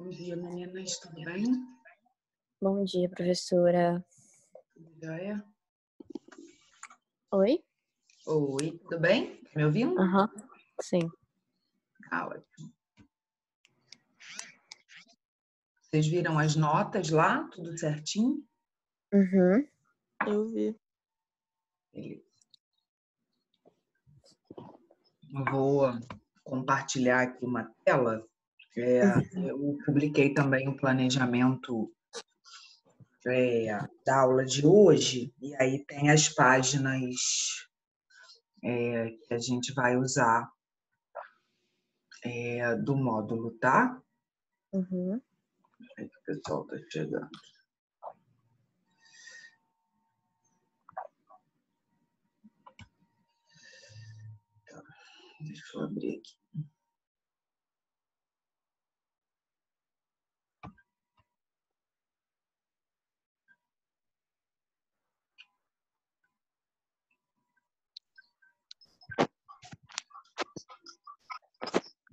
Bom dia, meninas, tudo bem? Bom dia, professora. Tudo jóia? Oi? Oi, tudo bem? Tá me ouvindo? Aham, sim. Ótimo. Vocês viram as notas lá? Tudo certinho? Uhum. Eu vi. Beleza. Eu vou compartilhar aqui uma tela. Eu publiquei também o planejamento da aula de hoje, e aí tem as páginas que a gente vai usar do módulo, tá? Uhum. Aí que o pessoal tá chegando. Deixa eu abrir aqui.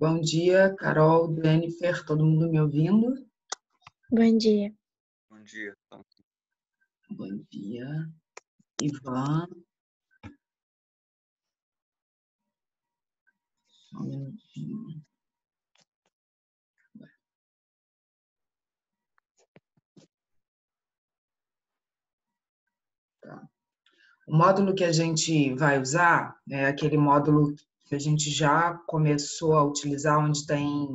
Bom dia, Carol, Jennifer, todo mundo me ouvindo? Bom dia. Bom dia. Bom dia, Ivan. Só um minutinho. Tá. O módulo que a gente vai usar é aquele módulo que a gente já começou a utilizar, onde tem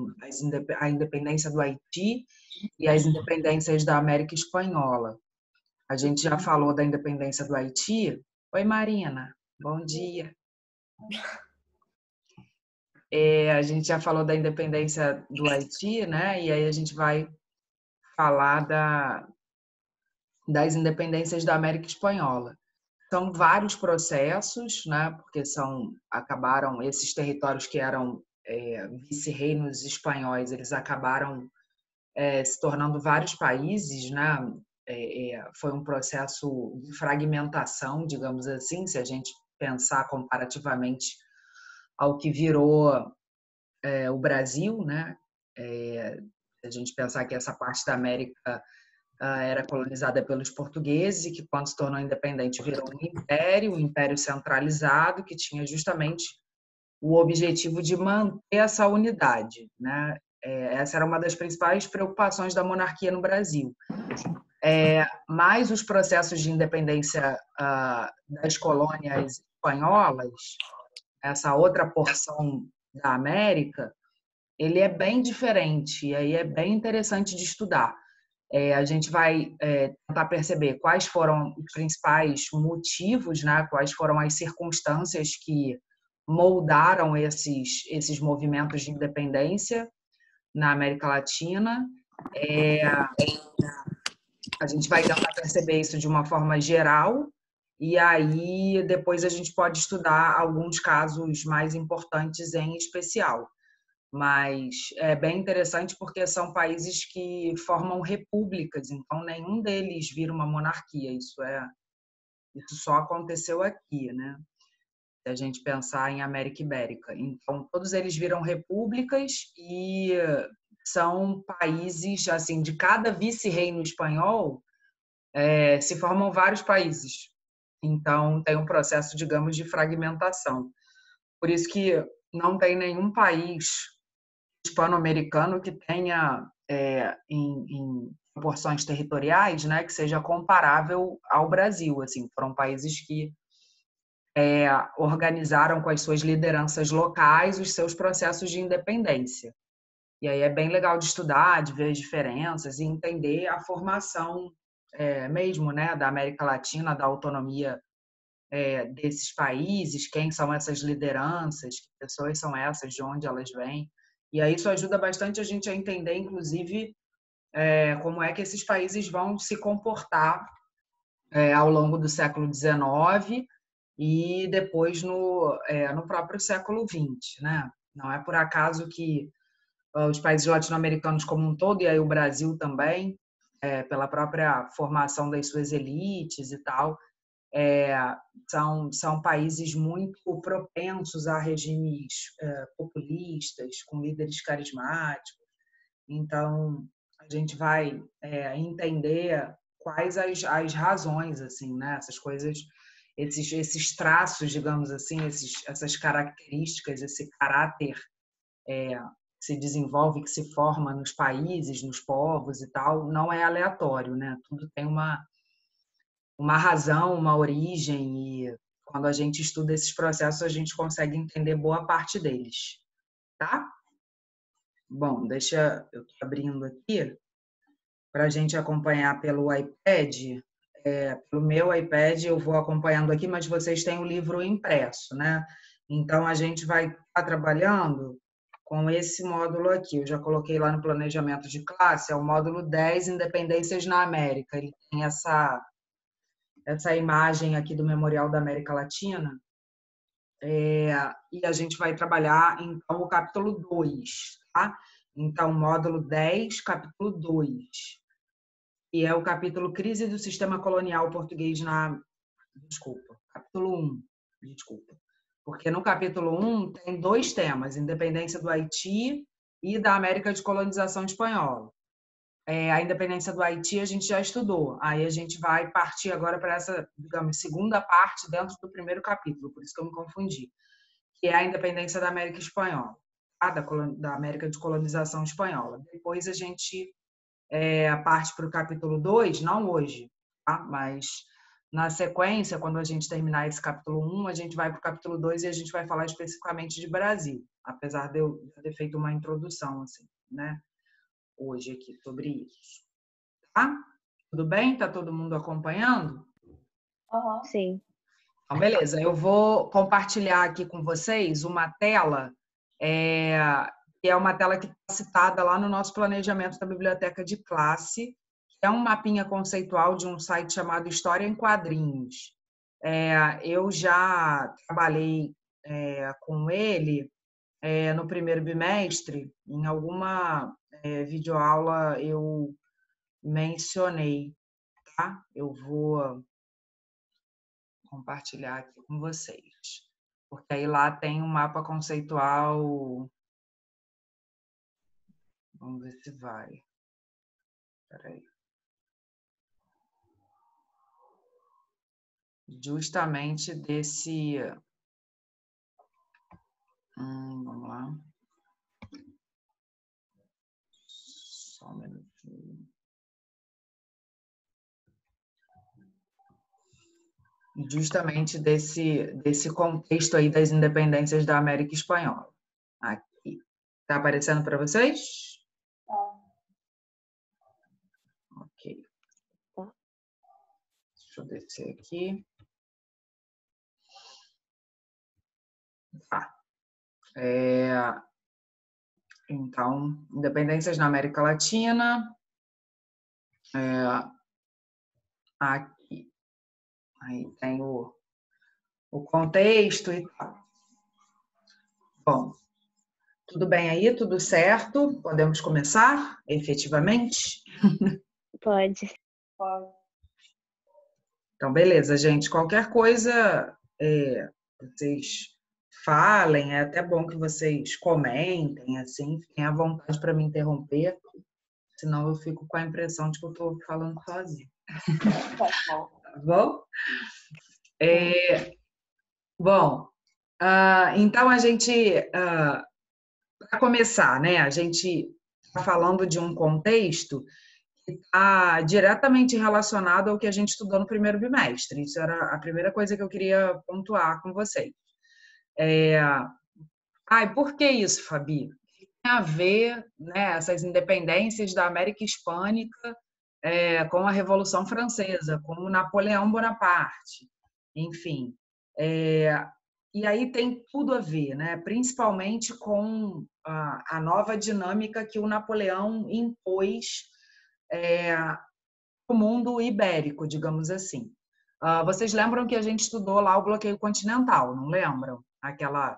a independência do Haiti e as independências da América Espanhola. A gente já falou da independência do Haiti. Oi, Marina. Bom dia. A gente já falou da independência do Haiti, né? E aí a gente vai falar das independências da América Espanhola. São vários processos, né? Porque acabaram esses territórios que eram vice-reinos espanhóis, eles acabaram se tornando vários países, né? Foi um processo de fragmentação, digamos assim, se a gente pensar comparativamente ao que virou o Brasil, né? Se a gente pensar que essa parte da América era colonizada pelos portugueses e que, quando se tornou independente, virou um império centralizado, que tinha justamente o objetivo de manter essa unidade, né? Essa era uma das principais preocupações da monarquia no Brasil. Mas os processos de independência das colônias espanholas, essa outra porção da América, ele é bem diferente, e aí é bem interessante de estudar. A gente vai tentar perceber quais foram os principais motivos, né? Quais foram as circunstâncias que moldaram esses movimentos de independência na América Latina. A gente vai tentar perceber isso de uma forma geral, e aí depois a gente pode estudar alguns casos mais importantes em especial. Mas é bem interessante porque são países que formam repúblicas, então nenhum deles vira uma monarquia. Isso só aconteceu aqui, né? Se a gente pensar em América Ibérica. Então, todos eles viram repúblicas e são países, assim, de cada vice-reino espanhol, se formam vários países. Então, tem um processo, digamos, de fragmentação. Por isso que não tem nenhum país hispano-americano que tenha, em proporções territoriais, né, que seja comparável ao Brasil. Assim, foram países que organizaram com as suas lideranças locais os seus processos de independência. E aí é bem legal de estudar, de ver as diferenças e entender a formação mesmo, né, da América Latina, da autonomia desses países, quem são essas lideranças, que pessoas são essas, de onde elas vêm. E aí isso ajuda bastante a gente a entender, inclusive, como é que esses países vão se comportar ao longo do século XIX e depois no próprio século XX, né? Não é por acaso que os países latino-americanos como um todo, e aí o Brasil também, pela própria formação das suas elites e tal, é, são países muito propensos a regimes populistas, com líderes carismáticos. Então, a gente vai entender quais as razões, assim, né? Essas coisas, esses traços, digamos assim, essas características, esse caráter que se desenvolve, que se forma nos países, nos povos e tal, não é aleatório, né? Tudo tem uma razão, uma origem, e quando a gente estuda esses processos, a gente consegue entender boa parte deles, tá? Bom, deixa eu tô abrindo aqui para a gente acompanhar pelo iPad. Pelo meu iPad eu vou acompanhando aqui, mas vocês têm o livro impresso, né? Então a gente vai estar trabalhando com esse módulo aqui. Eu já coloquei lá no planejamento de classe, é o módulo 10, Independências na América. Ele tem essa imagem aqui do Memorial da América Latina. E a gente vai trabalhar, então, o capítulo 2, tá? Então, módulo 10, capítulo 2, e é o capítulo Crise do Sistema Colonial Português na... Desculpa, capítulo 1, desculpa. Porque no capítulo 1 tem dois temas, independência do Haiti e da América de colonização espanhola. A independência do Haiti a gente já estudou, aí a gente vai partir agora para essa, digamos, segunda parte dentro do primeiro capítulo, por isso que eu me confundi, que é a independência da América Espanhola, tá? Da América de colonização espanhola. Depois a gente parte para o capítulo 2, não hoje, tá? Mas na sequência, quando a gente terminar esse capítulo 1, a gente vai para o capítulo 2 e a gente vai falar especificamente de Brasil, apesar de eu ter feito uma introdução, assim, né? Hoje aqui sobre isso. Tá? Tudo bem? Tá todo mundo acompanhando? Sim. Então, beleza. Eu vou compartilhar aqui com vocês uma tela, que é uma tela que está citada lá no nosso planejamento da biblioteca de classe, que é um mapinha conceitual de um site chamado História em Quadrinhos. Eu já trabalhei com ele no primeiro bimestre, em alguma videoaula eu mencionei, tá? Eu vou compartilhar aqui com vocês, porque aí lá tem um mapa conceitual. Vamos ver se vai. Peraí. Justamente desse. Vamos lá. Só um minutinho. Justamente desse contexto aí das independências da América Espanhola. Aqui. Tá aparecendo para vocês? Ok. Deixa eu descer aqui. Tá. Então, independências na América Latina. Aqui. Aí tem o contexto e tal. Bom, tudo bem aí? Tudo certo? Podemos começar, efetivamente? Pode. Então, beleza, gente. Qualquer coisa, vocês falem. É até bom que vocês comentem, assim, fiquem à vontade para me interromper, senão eu fico com a impressão de que eu estou falando sozinha. Tá bom? Bom, então a gente, para começar, né, a gente está falando de um contexto que está diretamente relacionado ao que a gente estudou no primeiro bimestre. Isso era a primeira coisa que eu queria pontuar com vocês. Por que isso, Fabi? Tem a ver, né, essas independências da América Hispânica com a Revolução Francesa, com o Napoleão Bonaparte, enfim. E aí tem tudo a ver, né? Principalmente com a nova dinâmica que o Napoleão impôs no mundo ibérico, digamos assim. Vocês lembram que a gente estudou lá o bloqueio continental, não lembram? Aquela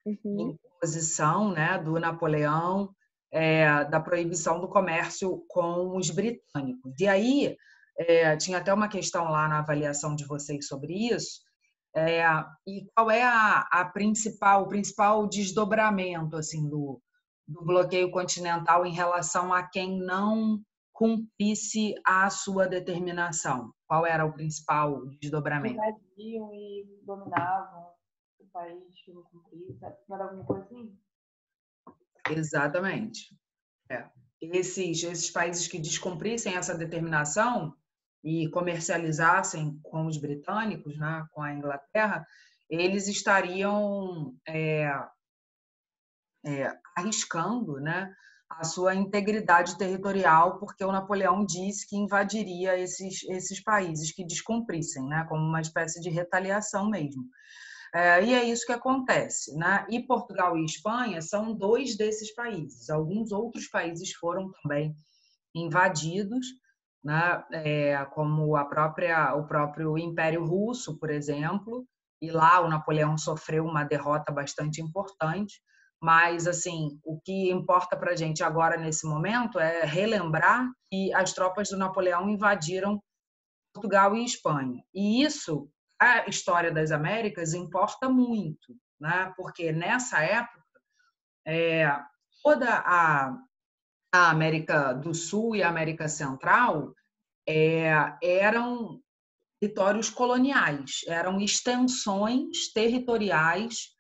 imposição, né, do Napoleão, da proibição do comércio com os britânicos. E aí, tinha até uma questão lá na avaliação de vocês sobre isso, e qual é o principal desdobramento assim, do bloqueio continental em relação a quem não cumprisse a sua determinação? Qual era o principal desdobramento? Invadiam e dominavam o país que não cumpria, não era alguma coisa assim? Exatamente. Esses países que descumprissem essa determinação e comercializassem com os britânicos, né, com a Inglaterra, eles estariam arriscando, né, a sua integridade territorial, porque o Napoleão disse que invadiria esses países que descumprissem, né, como uma espécie de retaliação mesmo. E é isso que acontece, né? E Portugal e Espanha são dois desses países. Alguns outros países foram também invadidos, né? Como o próprio Império Russo, por exemplo, e lá o Napoleão sofreu uma derrota bastante importante. Mas, assim, o que importa para a gente agora, nesse momento, é relembrar que as tropas do Napoleão invadiram Portugal e Espanha. E isso, a história das Américas, importa muito, né? Porque nessa época, toda a América do Sul e a América Central eram territórios coloniais, eram extensões territoriais,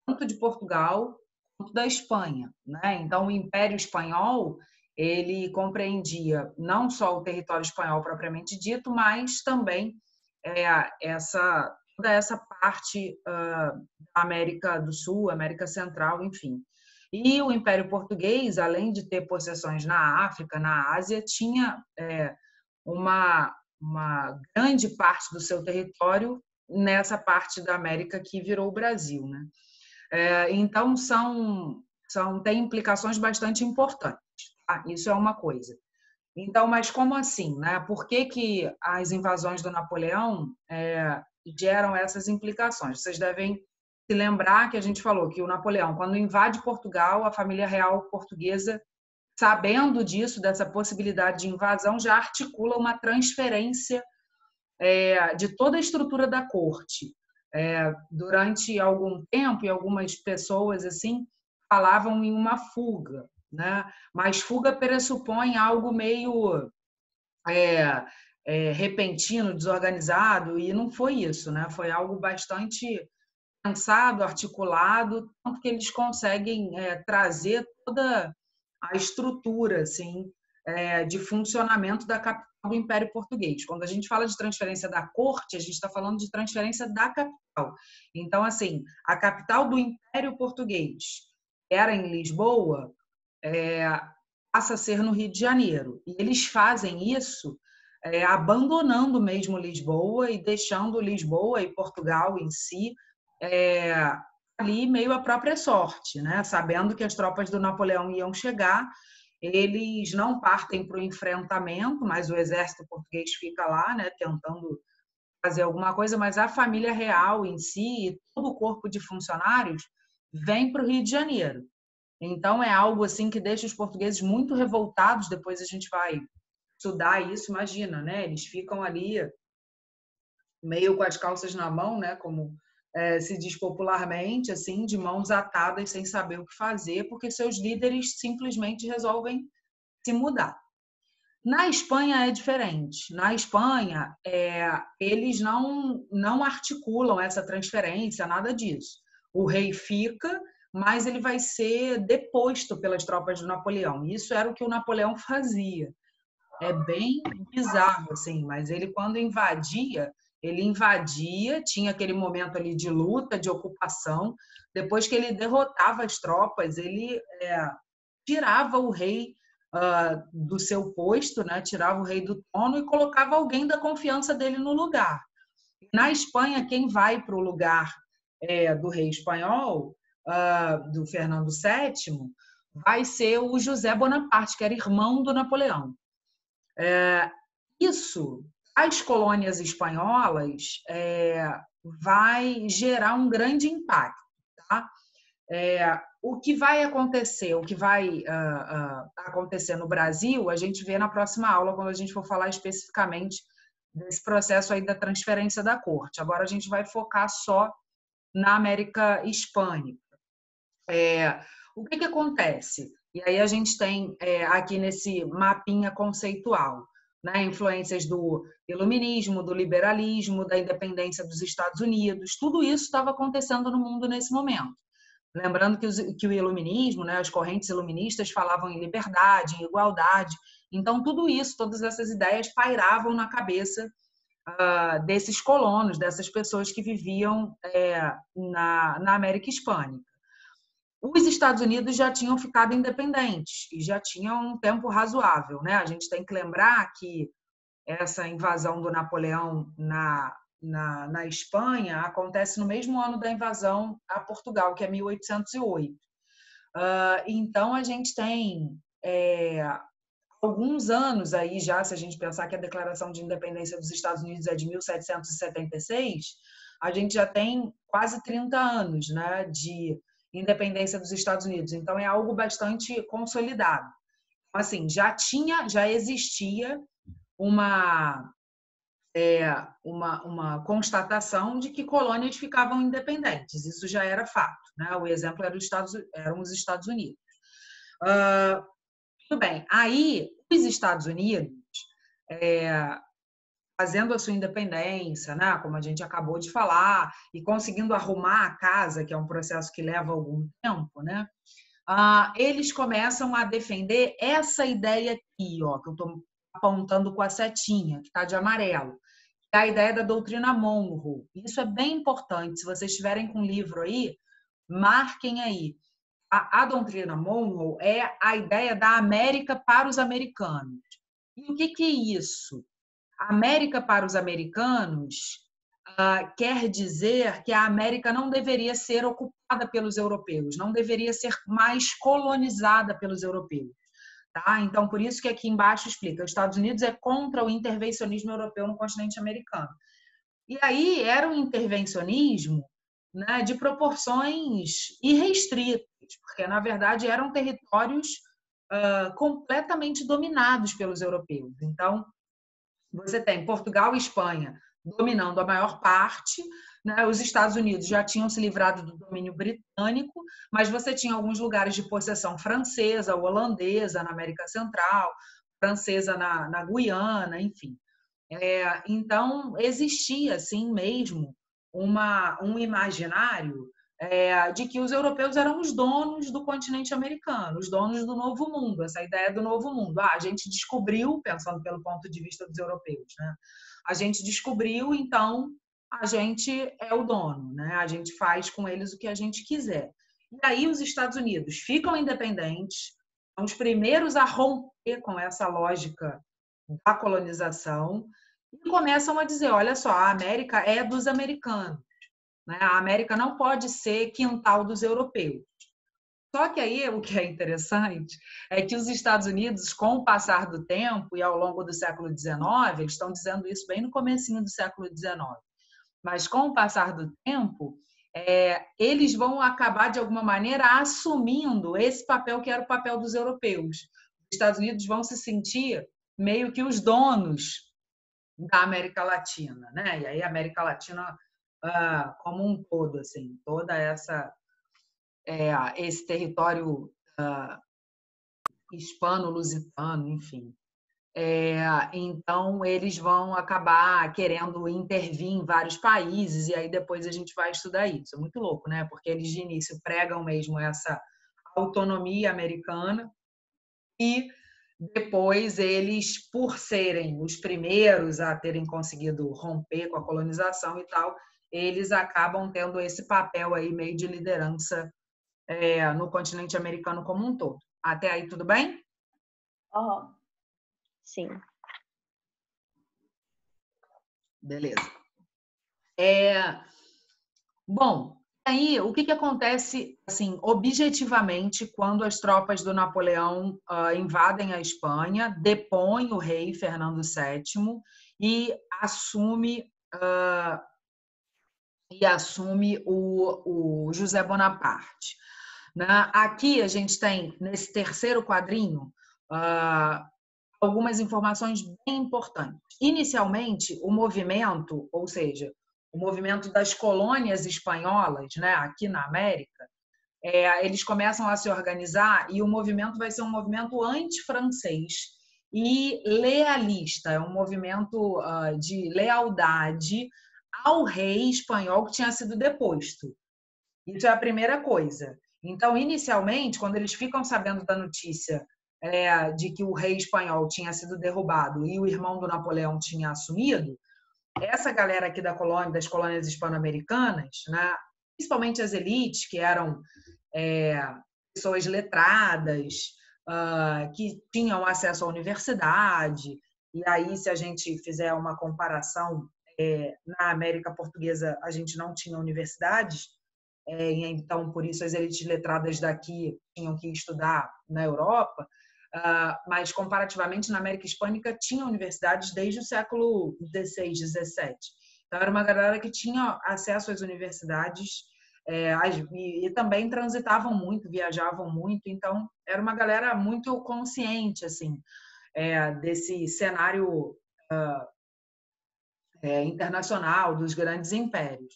tanto de Portugal quanto da Espanha, né? Então, o Império Espanhol ele compreendia não só o território espanhol propriamente dito, mas também toda essa parte da América do Sul, América Central, enfim. E o Império Português, além de ter possessões na África, na Ásia, tinha uma grande parte do seu território nessa parte da América que virou o Brasil, né? Então, tem implicações bastante importantes. Tá? Isso é uma coisa. Então, mas como assim? Né? Por que as invasões do Napoleão geram essas implicações? Vocês devem se lembrar que a gente falou que o Napoleão, quando invade Portugal, a família real portuguesa, sabendo disso, dessa possibilidade de invasão, já articula uma transferência de toda a estrutura da corte. Durante algum tempo, e algumas pessoas assim falavam em uma fuga, né? Mas fuga pressupõe algo meio repentino, desorganizado, e não foi isso, né? Foi algo bastante pensado, articulado, tanto que eles conseguem trazer toda a estrutura assim, de funcionamento da capital do Império Português. Quando a gente fala de transferência da corte, a gente está falando de transferência da capital. Então, assim, a capital do Império Português era em Lisboa, passa a ser no Rio de Janeiro. E eles fazem isso abandonando mesmo Lisboa e deixando Lisboa e Portugal em si ali meio à própria sorte, né? Sabendo que as tropas do Napoleão iam chegar, eles não partem para o enfrentamento, mas o exército português fica lá, né, tentando fazer alguma coisa, mas a família real em si e todo o corpo de funcionários vem para o Rio de Janeiro. Então é algo assim que deixa os portugueses muito revoltados. Depois a gente vai estudar isso, imagina, né? Eles ficam ali meio com as calças na mão, né? Como se diz popularmente, assim, de mãos atadas, sem saber o que fazer, porque seus líderes simplesmente resolvem se mudar. Na Espanha é diferente. Na Espanha, eles não articulam essa transferência, nada disso. O rei fica, mas ele vai ser deposto pelas tropas do Napoleão. Isso era o que o Napoleão fazia. É bem bizarro, assim, mas ele, quando invadia, tinha aquele momento ali de luta, de ocupação. Depois que ele derrotava as tropas, ele tirava o rei do seu posto, né? Tirava o rei do trono e colocava alguém da confiança dele no lugar. Na Espanha, quem vai para o lugar do rei espanhol, do Fernando VII, vai ser o José Bonaparte, que era irmão do Napoleão. Isso, as colônias espanholas, vai gerar um grande impacto. Tá? O que vai acontecer, acontecer no Brasil, a gente vê na próxima aula, quando a gente for falar especificamente desse processo aí da transferência da corte. Agora a gente vai focar só na América Hispânica. O que acontece? E aí a gente tem aqui nesse mapinha conceitual, né, influências do iluminismo, do liberalismo, da independência dos Estados Unidos, tudo isso estava acontecendo no mundo nesse momento. Lembrando que o iluminismo, né, as correntes iluministas falavam em liberdade, em igualdade, então tudo isso, todas essas ideias pairavam na cabeça desses colonos, dessas pessoas que viviam na América Hispânica. Os Estados Unidos já tinham ficado independentes e já tinham um tempo razoável, né? A gente tem que lembrar que essa invasão do Napoleão na Espanha acontece no mesmo ano da invasão a Portugal, que é 1808. Então, a gente tem alguns anos aí já, se a gente pensar que a Declaração de Independência dos Estados Unidos é de 1776, a gente já tem quase 30 anos, né, de independência dos Estados Unidos. Então, é algo bastante consolidado. Assim, já existia uma constatação de que colônias ficavam independentes. Isso já era fato, né? O exemplo eram os Estados Unidos. Tudo bem. Aí, os Estados Unidos, fazendo a sua independência, né? Como a gente acabou de falar, e conseguindo arrumar a casa, que é um processo que leva algum tempo, né? Eles começam a defender essa ideia aqui, ó, que eu estou apontando com a setinha, que está de amarelo, que é a ideia da doutrina Monroe. Isso é bem importante. Se vocês estiverem com o livro aí, marquem aí. A doutrina Monroe é a ideia da América para os americanos. E o que é isso? América para os americanos quer dizer que a América não deveria ser ocupada pelos europeus, não deveria ser mais colonizada pelos europeus. Tá? Então, por isso que aqui embaixo explica, os Estados Unidos é contra o intervencionismo europeu no continente americano. E aí era um intervencionismo, né, de proporções irrestritas, porque, na verdade, eram territórios completamente dominados pelos europeus. Então, você tem Portugal e Espanha dominando a maior parte, né? Os Estados Unidos já tinham se livrado do domínio britânico, mas você tinha alguns lugares de possessão francesa, holandesa na América Central, francesa na Guiana, enfim. Então, existia, assim mesmo, um imaginário de que os europeus eram os donos do continente americano, os donos do novo mundo, essa ideia do novo mundo. A gente descobriu, pensando pelo ponto de vista dos europeus, né? A gente descobriu, então a gente é o dono, né? A gente faz com eles o que a gente quiser. E aí os Estados Unidos ficam independentes, são os primeiros a romper com essa lógica da colonização e começam a dizer, olha só, a América é dos americanos, né? A América não pode ser quintal dos europeus. Só que aí o que é interessante é que os Estados Unidos, com o passar do tempo e ao longo do século XIX, eles estão dizendo isso bem no comecinho do século XIX, mas com o passar do tempo, eles vão acabar, de alguma maneira, assumindo esse papel que era o papel dos europeus. Os Estados Unidos vão se sentir meio que os donos da América Latina, né? E aí a América Latina como um todo, assim, toda esse território hispano-lusitano, enfim. Então, eles vão acabar querendo intervir em vários países, e aí depois a gente vai estudar isso. É muito louco, né? Porque eles, de início, pregam mesmo essa autonomia americana, e depois eles, por serem os primeiros a terem conseguido romper com a colonização e tal, eles acabam tendo esse papel aí meio de liderança no continente americano como um todo. Até aí, tudo bem? Uhum. Sim. Beleza. Bom, aí o que acontece, assim, objetivamente, quando as tropas do Napoleão invadem a Espanha, depõem o rei Fernando VII e assume o José Bonaparte. Aqui a gente tem, nesse terceiro quadrinho, algumas informações bem importantes. Inicialmente, o movimento, ou seja, o movimento das colônias espanholas, né, aqui na América, eles começam a se organizar e o movimento vai ser um movimento anti-francês e lealista, é um movimento de lealdade ao rei espanhol que tinha sido deposto. Isso é a primeira coisa. Então, inicialmente, quando eles ficam sabendo da notícia de que o rei espanhol tinha sido derrubado e o irmão do Napoleão tinha assumido, essa galera aqui das colônias hispano-americanas, né, principalmente as elites, que eram pessoas letradas, que tinham acesso à universidade, e aí, se a gente fizer uma comparação, na América Portuguesa a gente não tinha universidades, então, por isso, as elites letradas daqui tinham que estudar na Europa, mas, comparativamente, na América Hispânica tinha universidades desde o século XVI, XVII. Então, era uma galera que tinha acesso às universidades e também transitavam muito, viajavam muito. Então, era uma galera muito consciente assim, desse cenário internacional, dos grandes impérios.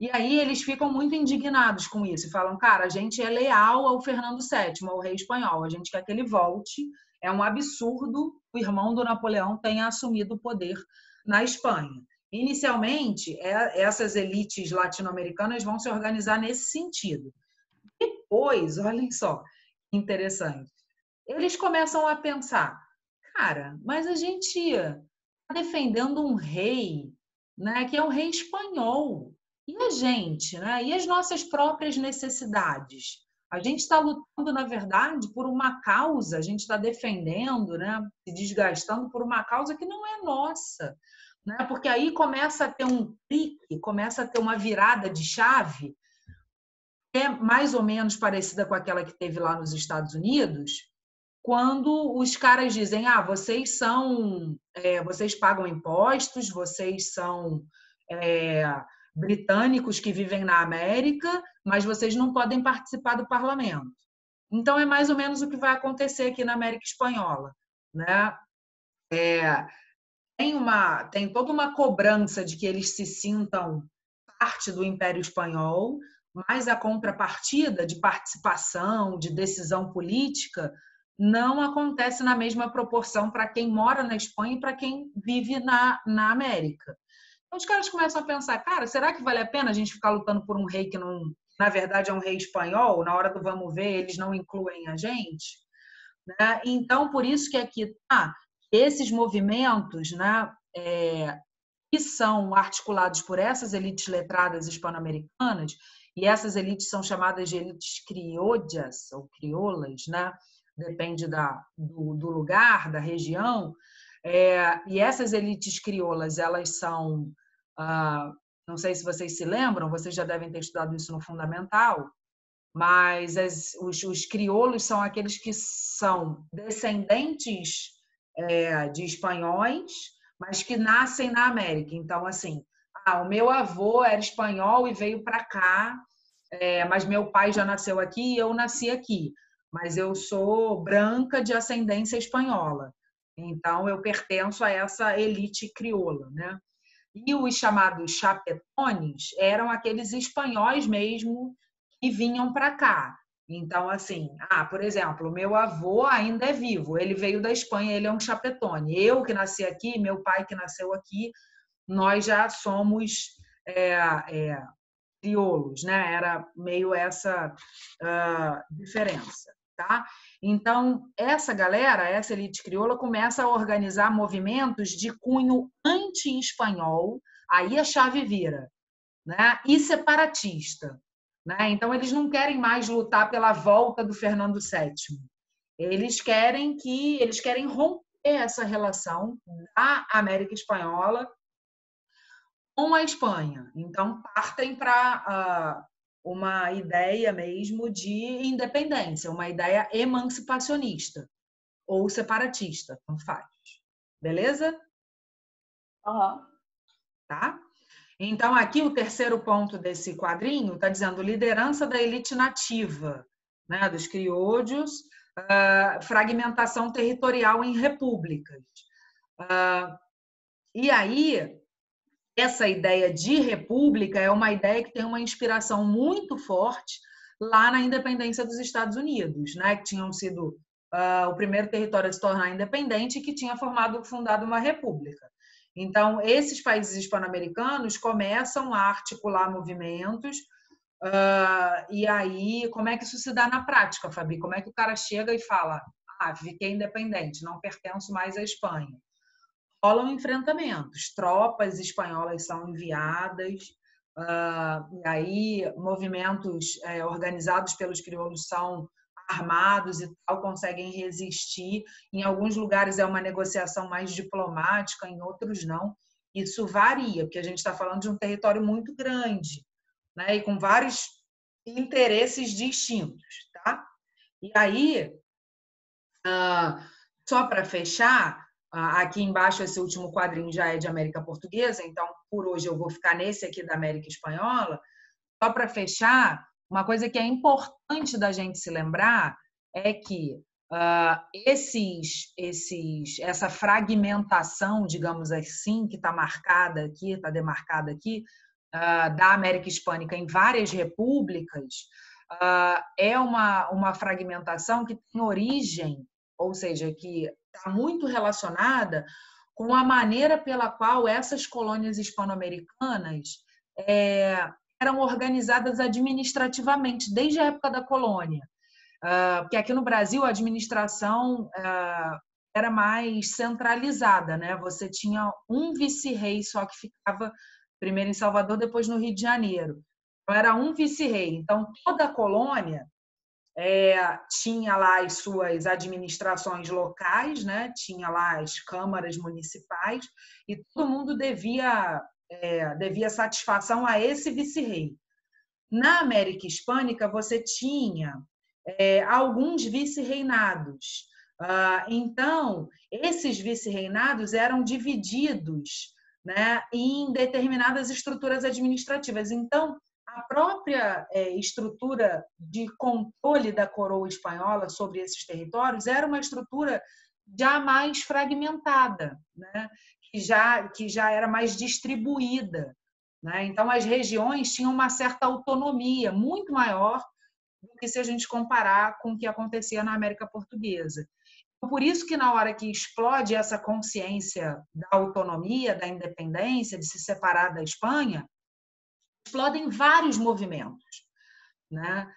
E aí eles ficam muito indignados com isso e falam, cara, a gente é leal ao Fernando VII, ao rei espanhol, a gente quer que ele volte, é um absurdo o irmão do Napoleão tenha assumido o poder na Espanha. Inicialmente, essas elites latino-americanas vão se organizar nesse sentido. Depois, olhem só, interessante, eles começam a pensar, cara, mas a gente está defendendo um rei, né, que é um rei espanhol. E a gente, né? E as nossas próprias necessidades? A gente está lutando, na verdade, por uma causa, a gente está defendendo, né? Se desgastando por uma causa que não é nossa. Né? Porque aí começa a ter um pique, começa a ter uma virada de chave, mais ou menos parecida com aquela que teve lá nos Estados Unidos, quando os caras dizem, vocês vocês pagam impostos, vocês são britânicos que vivem na América, mas vocês não podem participar do parlamento. Então, é mais ou menos o que vai acontecer aqui na América Espanhola. Né? Tem toda uma cobrança de que eles se sintam parte do Império Espanhol, mas a contrapartida de participação, de decisão política, não acontece na mesma proporção para quem mora na Espanha e para quem vive na América. Então, os caras começam a pensar, cara, será que vale a pena a gente ficar lutando por um rei que, não, na verdade, é um rei espanhol? Na hora do vamos ver, eles não incluem a gente? Né? Então, por isso que aqui esses movimentos, né, que são articulados por essas elites letradas hispano-americanas, e essas elites são chamadas de elites criollas, ou crioulas, né? Depende do lugar, da região, e essas elites crioulas, elas são, não sei se vocês se lembram, vocês já devem ter estudado isso no fundamental, mas os crioulos são aqueles que são descendentes de espanhóis, mas que nascem na América. Então, assim, o meu avô era espanhol e veio para cá, mas meu pai já nasceu aqui e eu nasci aqui. Mas eu sou branca de ascendência espanhola. Então, eu pertenço a essa elite crioula, né? E os chamados chapetones eram aqueles espanhóis mesmo que vinham para cá. Então, assim, por exemplo, meu avô ainda é vivo, ele veio da Espanha, ele é um chapetone. Eu que nasci aqui, meu pai que nasceu aqui, nós já somos crioulos, né? Era meio essa diferença, tá? Então, essa galera, essa elite crioula, começa a organizar movimentos de cunho anti-espanhol, aí a chave vira, né? E separatista. Né? Então, eles não querem mais lutar pela volta do Fernando VII. Eles querem romper essa relação da América Espanhola com a Espanha. Então, partem para uma ideia mesmo de independência, uma ideia emancipacionista ou separatista, tanto faz. Beleza? Tá? Então, aqui o terceiro ponto desse quadrinho está dizendo liderança da elite nativa, né, dos criollos, fragmentação territorial em repúblicas. E aí, essa ideia de república é uma ideia que tem uma inspiração muito forte lá na independência dos Estados Unidos, né? Que tinham sido o primeiro território a se tornar independente e que tinha fundado uma república. Então, esses países hispano-americanos começam a articular movimentos. E aí, como é que isso se dá na prática, Fabi? Como é que o cara chega e fala: fiquei independente, não pertenço mais à Espanha? Rolam enfrentamentos, tropas espanholas são enviadas, e aí movimentos organizados pelos crioulos são armados e tal, conseguem resistir. Em alguns lugares é uma negociação mais diplomática, em outros não. Isso varia, porque a gente está falando de um território muito grande, né? E com vários interesses distintos, tá? E aí, só para fechar, aqui embaixo esse último quadrinho já é de América Portuguesa, então por hoje eu vou ficar nesse aqui da América Espanhola. Só para fechar, uma coisa que é importante da gente se lembrar é que essa fragmentação, digamos assim, que está marcada aqui, está demarcada aqui, da América Hispânica em várias repúblicas, é uma fragmentação que tem origem, ou seja, que está muito relacionada com a maneira pela qual essas colônias hispano-americanas eram organizadas administrativamente, desde a época da colônia. Porque aqui no Brasil a administração era mais centralizada, né? Você tinha um vice-rei só que ficava primeiro em Salvador, depois no Rio de Janeiro. Então, era um vice-rei. Então, toda a colônia tinha lá as suas administrações locais, né? Tinha lá as câmaras municipais e todo mundo devia satisfação a esse vice-rei. Na América Hispânica, você tinha alguns vice-reinados. Então, esses vice-reinados eram divididos, né, em determinadas estruturas administrativas. Então, a própria estrutura de controle da coroa espanhola sobre esses territórios era uma estrutura já mais fragmentada, né, que já era mais distribuída, né? Então, as regiões tinham uma certa autonomia muito maior do que se a gente comparar com o que acontecia na América Portuguesa. Por isso que na hora que explode essa consciência da autonomia, da independência, de se separar da Espanha, explodem vários movimentos, né?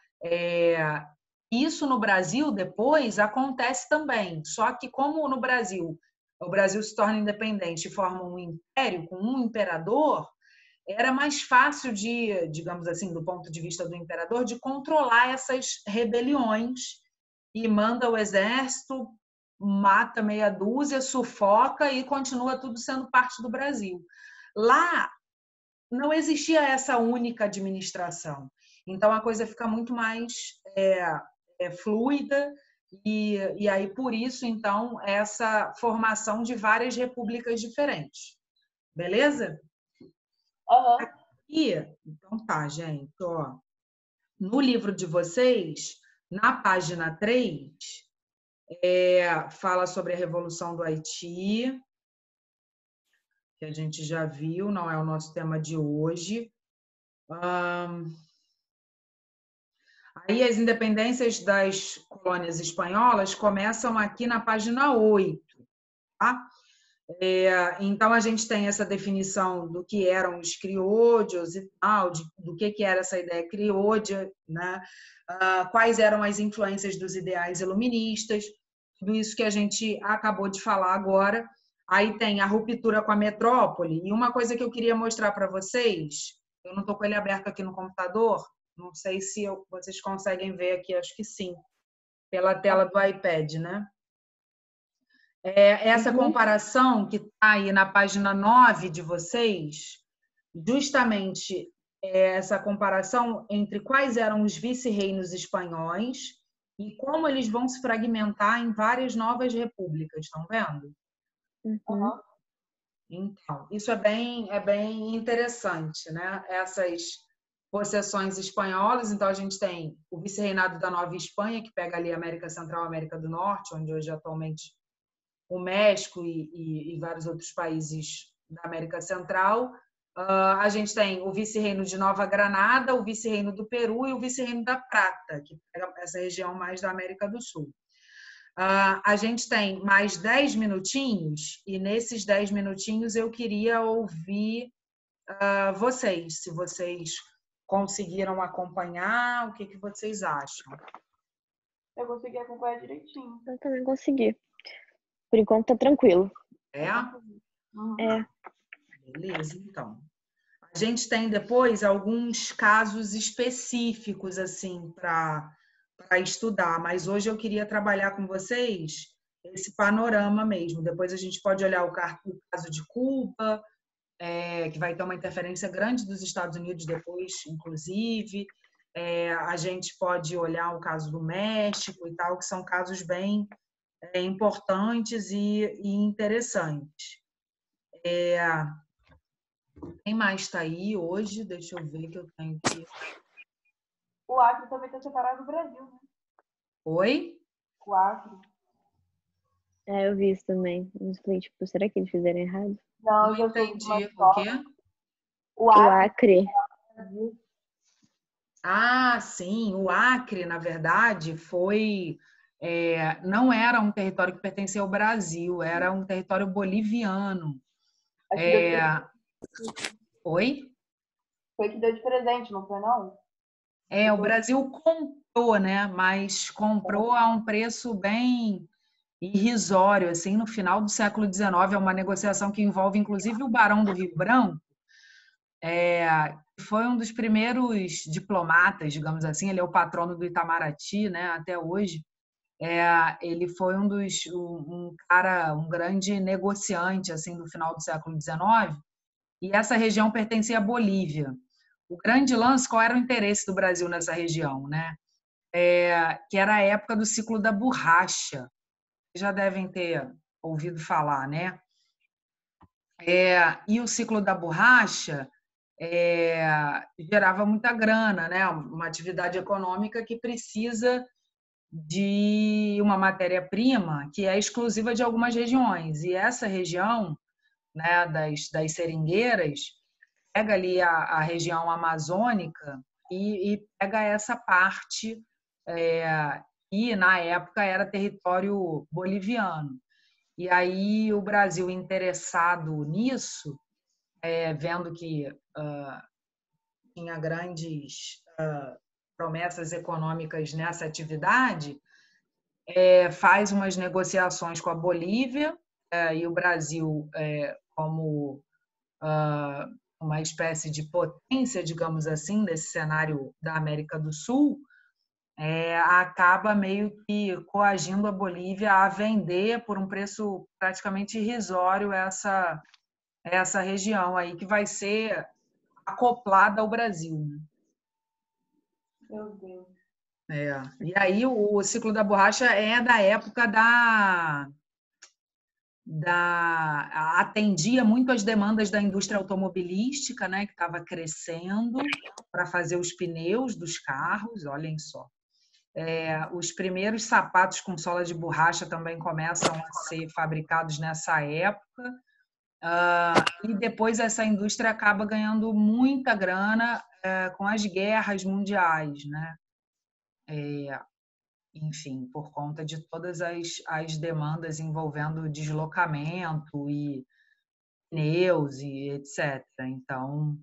Isso no Brasil depois acontece também, só que como no Brasil o Brasil se torna independente e forma um império com um imperador, era mais fácil de, digamos assim, do ponto de vista do imperador, de controlar essas rebeliões e manda o exército, mata meia dúzia, sufoca e continua tudo sendo parte do Brasil. Lá não existia essa única administração, então a coisa fica muito mais fluida e aí por isso então essa formação de várias repúblicas diferentes, beleza? Uhum. E então tá, gente, ó, no livro de vocês, na página 3, fala sobre a Revolução do Haiti, que a gente já viu, não é o nosso tema de hoje. Aí as independências das colônias espanholas começam aqui na página 8, tá? Então, a gente tem essa definição do que eram os criollos e tal, do que era essa ideia criolha, né? Quais eram as influências dos ideais iluministas, tudo isso que a gente acabou de falar agora. Aí tem a ruptura com a metrópole, e uma coisa que eu queria mostrar para vocês, eu não estou com ele aberto aqui no computador, não sei se vocês conseguem ver aqui, acho que sim, pela tela do iPad, né? Essa comparação que está aí na página 9 de vocês, justamente essa comparação entre quais eram os vice-reinos espanhóis e como eles vão se fragmentar em várias novas repúblicas, estão vendo? Uhum. Então, isso é bem interessante, né? Essas possessões espanholas, então a gente tem o vice-reinado da Nova Espanha, que pega ali a América Central e América do Norte, onde hoje atualmente o México e vários outros países da América Central, A gente tem o vice-reino de Nova Granada, o vice-reino do Peru e o vice-reino da Prata, que pega essa região mais da América do Sul. A gente tem mais 10 minutinhos, e nesses 10 minutinhos eu queria ouvir vocês, se vocês conseguiram acompanhar, o que vocês acham? Eu consegui acompanhar direitinho. Eu também consegui. Por enquanto tá tranquilo. É? É. Beleza, então. A gente tem depois alguns casos específicos, assim, para estudar, mas hoje eu queria trabalhar com vocês esse panorama mesmo. Depois a gente pode olhar o caso de Cuba, que vai ter uma interferência grande dos Estados Unidos depois, inclusive. A gente pode olhar o caso do México e tal, que são casos bem importantes e interessantes. Quem mais está aí hoje? Deixa eu ver que eu tenho que... O Acre também está separado do Brasil, né? Oi? O Acre. Eu vi isso também. Mas falei, tipo, será que eles fizeram errado? Não, Não entendi. O quê? O O Acre. Brasil. Sim. O Acre, na verdade, foi... não era um território que pertencia ao Brasil, era um território boliviano. Oi? Foi que deu de presente, não foi não? O Brasil comprou, né? Mas comprou a um preço bem irrisório, assim, no final do século XIX. É uma negociação que envolve, inclusive, o Barão do Rio Branco. Foi um dos primeiros diplomatas, digamos assim. Ele é o patrono do Itamaraty, né? Até hoje. Ele foi um grande negociante, assim, do final do século XIX. E essa região pertencia à Bolívia. O grande lance, qual era o interesse do Brasil nessa região, né? Que era a época do ciclo da borracha. Vocês já devem ter ouvido falar, né? E o ciclo da borracha gerava muita grana, né? Uma atividade econômica que precisa de uma matéria-prima que é exclusiva de algumas regiões. E essa região, né, das seringueiras, pega ali a região amazônica e pega essa parte que, na época, era território boliviano. E aí o Brasil, interessado nisso, vendo que tinha grandes promessas econômicas nessa atividade, faz umas negociações com a Bolívia, e o Brasil, como uma espécie de potência, digamos assim, desse cenário da América do Sul, acaba meio que coagindo a Bolívia a vender por um preço praticamente irrisório essa região aí, que vai ser acoplada ao Brasil. Meu Deus. E aí o ciclo da borracha é da época atendia muito às demandas da indústria automobilística, né, que estava crescendo para fazer os pneus dos carros, olhem só. Os primeiros sapatos com sola de borracha também começam a ser fabricados nessa época, e depois essa indústria acaba ganhando muita grana com as guerras mundiais, né? Enfim, por conta de todas as demandas envolvendo deslocamento e pneus e etc. Então,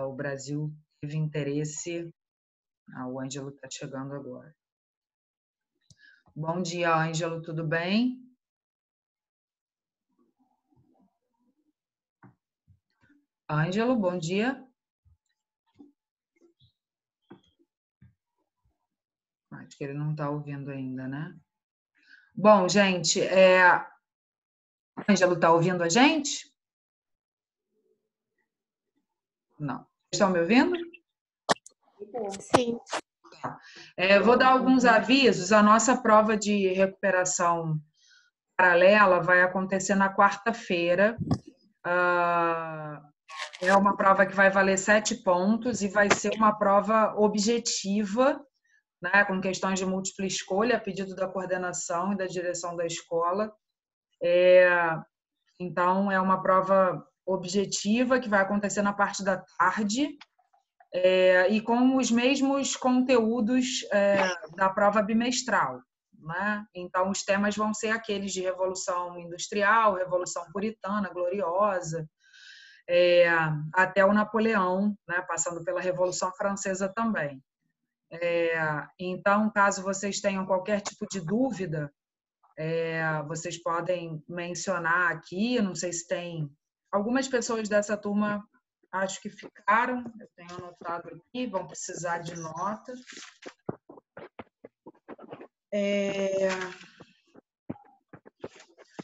o Brasil teve interesse. O Ângelo está chegando agora. Bom dia, Ângelo, tudo bem? Ângelo, bom dia. Acho que ele não está ouvindo ainda, né? Bom, gente, Ângelo está ouvindo a gente? Não. Estão me ouvindo? Sim. Vou dar alguns avisos. A nossa prova de recuperação paralela vai acontecer na quarta-feira. É uma prova que vai valer 7 pontos e vai ser uma prova objetiva, né, com questões de múltipla escolha, a pedido da coordenação e da direção da escola. Então, é uma prova objetiva, que vai acontecer na parte da tarde, e com os mesmos conteúdos da prova bimestral, né? Então, os temas vão ser aqueles de Revolução Industrial, Revolução Puritana, Gloriosa, até o Napoleão, né? Passando pela Revolução Francesa também. Então, caso vocês tenham qualquer tipo de dúvida, vocês podem mencionar aqui. Não sei se tem algumas pessoas dessa turma, acho que ficaram, eu tenho anotado aqui, vão precisar de nota.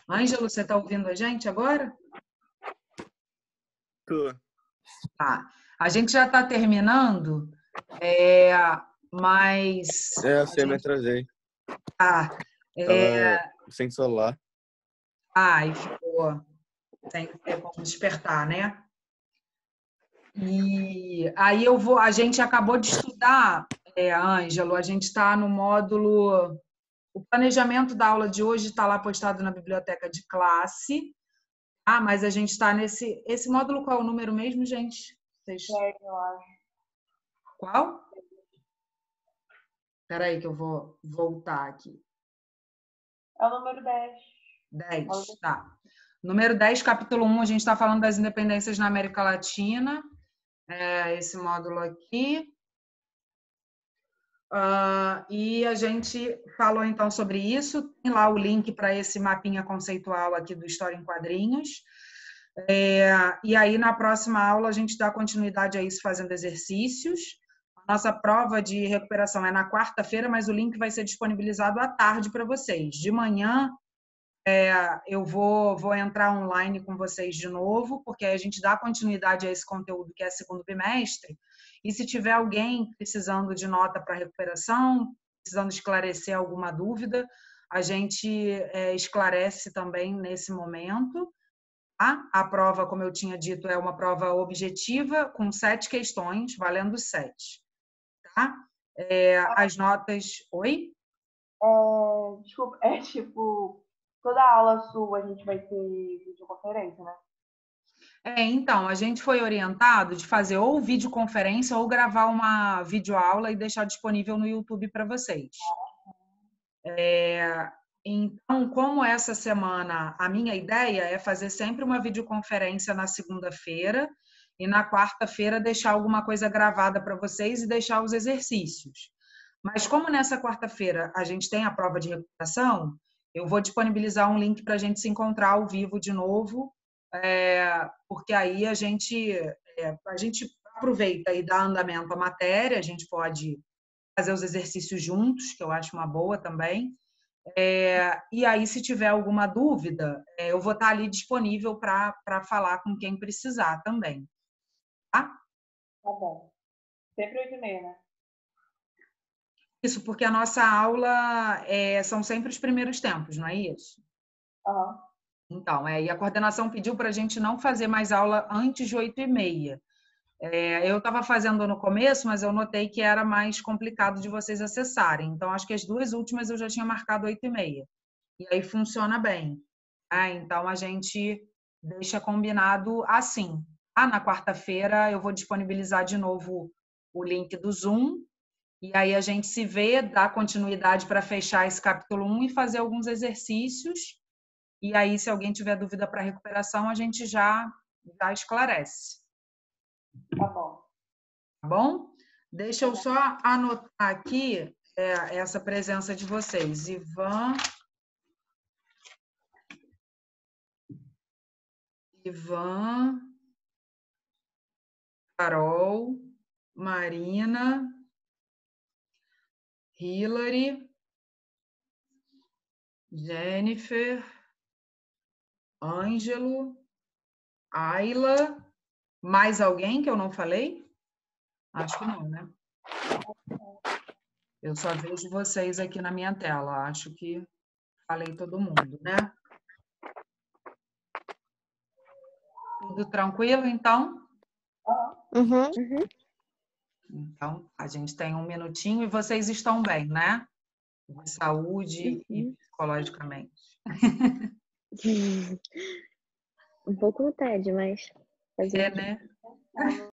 Ângelo, você está ouvindo a gente agora? Tô. Tá. A gente já está terminando, mas... Eu sei, me atrasei. Tava sem celular. E ficou sem ter como despertar, né? E aí a gente acabou de estudar, Ângelo, a gente está no módulo... O planejamento da aula de hoje está lá postado na biblioteca de classe, mas a gente está nesse... Esse módulo, qual é o número mesmo, gente? Eu acho. Qual? Espera aí que eu vou voltar aqui. É o número 10. 10, tá. Número 10, capítulo 1, a gente está falando das independências na América Latina. Esse módulo aqui. E a gente falou, então, sobre isso. Tem lá o link para esse mapinha conceitual aqui do História em Quadrinhos. E aí, na próxima aula, a gente dá continuidade a isso fazendo exercícios. A nossa prova de recuperação é na quarta-feira, mas o link vai ser disponibilizado à tarde para vocês. De manhã, eu vou entrar online com vocês de novo, porque aí a gente dá continuidade a esse conteúdo que é segundo bimestre. E se tiver alguém precisando de nota para recuperação, precisando esclarecer alguma dúvida, a gente esclarece também nesse momento. A prova, como eu tinha dito, é uma prova objetiva com 7 questões, valendo 7. Tá? As notas... Oi? Desculpa, tipo, toda aula sua a gente vai ter videoconferência, né? Então, a gente foi orientado de fazer ou videoconferência ou gravar uma videoaula e deixar disponível no YouTube para vocês. Então, como essa semana, a minha ideia é fazer sempre uma videoconferência na segunda-feira e na quarta-feira deixar alguma coisa gravada para vocês e deixar os exercícios. Mas como nessa quarta-feira a gente tem a prova de recuperação, eu vou disponibilizar um link para a gente se encontrar ao vivo de novo, porque aí a gente aproveita e dá andamento à matéria, a gente pode fazer os exercícios juntos, que eu acho uma boa também. E aí, se tiver alguma dúvida, eu vou estar ali disponível para falar com quem precisar também. Tá? Tá bom. Sempre 8h30, né? Isso, porque a nossa aula são sempre os primeiros tempos, não é isso? Uhum. Então, e a coordenação pediu para a gente não fazer mais aula antes de 8h30. Eu estava fazendo no começo, mas eu notei que era mais complicado de vocês acessarem. Então, acho que as 2 últimas eu já tinha marcado 8h30. E aí funciona bem. Então, a gente deixa combinado assim. Na quarta-feira eu vou disponibilizar de novo o link do Zoom. E aí a gente se vê, dá continuidade para fechar esse capítulo 1 e fazer alguns exercícios. E aí, se alguém tiver dúvida para recuperação, a gente já esclarece. Tá bom. Tá bom? Deixa eu só anotar aqui essa presença de vocês. Ivan, Carol, Marina, Hilary, Jennifer, Ângelo, Ayla. Mais alguém que eu não falei? Acho que não, né? Eu só vejo vocês aqui na minha tela. Acho que falei todo mundo, né? Tudo tranquilo, então? Uhum. Então, a gente tem um minutinho e vocês estão bem, né? De saúde e psicologicamente. Um pouco no TED, mas fazer É, o quê? né? É,